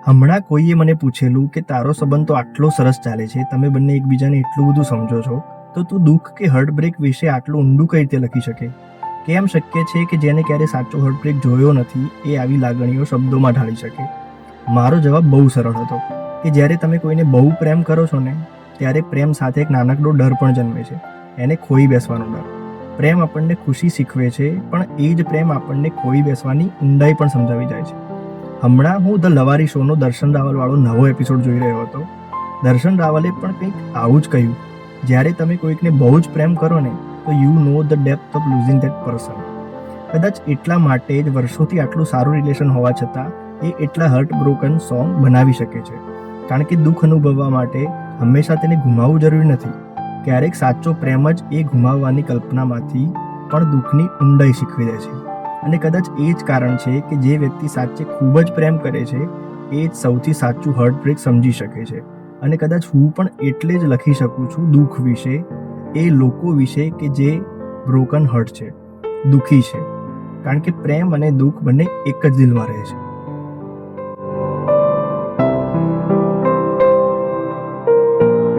હમણાં કોઈએ મને પૂછેલું કે તારો સંબંધ તો આટલો સરસ ચાલે છે, તમે બંને એકબીજાને એટલું બધું સમજો છો, તો તું દુઃખ કે હાર્ટબ્રેક વિશે આટલું ઊંડું કઈ રીતે લખી શકે? કેમ શક્ય છે કે જેને ક્યારે સાચો હાર્ટબ્રેક જોયો નથી એ આવી લાગણીઓ શબ્દોમાં ઢાળી શકે? મારો જવાબ બહુ સરળ હતો કે જ્યારે તમે કોઈને બહુ પ્રેમ કરો છો ને, ત્યારે પ્રેમ સાથે એક નાનકડો ડર પણ જન્મે છે, એને ખોઈ બેસવાનો ડર. પ્રેમ આપણને ખુશી શીખવે છે, પણ એ જ પ્રેમ આપણને ખોઈ બેસવાની ઊંડાઈ પણ સમજાવી જાય છે. હમણાં હું ધ લવારી શોનો દર્શન રાવલ વાળો નવો એપિસોડ જોઈ રહ્યો હતો. દર્શન રાવલે પણ કંઈક આવું જ કહ્યું, જ્યારે તમે કોઈકને બહુ જ પ્રેમ કરો ને, તો you know the depth of losing that person. કદાચ એટલા માટે જ વર્ષોથી આટલું સારું રિલેશન હોવા છતાં એ એટલા હર્ટ બ્રોકન સોંગ બનાવી શકે છે. કારણ કે દુઃખ અનુભવવા માટે હંમેશા તેને ગુમાવવું જરૂરી નથી. ક્યારેક સાચો પ્રેમ જ એ ગુમાવવાની કલ્પનામાંથી પણ દુઃખની ઊંડાઈ શીખવી દે છે. અને કદાચ એ જ કારણ છે કે જે વ્યક્તિ સાચે ખૂબ જ પ્રેમ કરે છે, એ જ સૌથી સાચું હાર્ટબ્રેક સમજી શકે છે. અને કદાચ હું પણ એટલે જ લખી શકું છું દુઃખ વિશે, એ લોકો વિશે કે જે બ્રોકન હર્ટ છે, દુઃખી છે. કારણ કે પ્રેમ અને દુઃખ બંને એક જ દિલમાં રહે છે.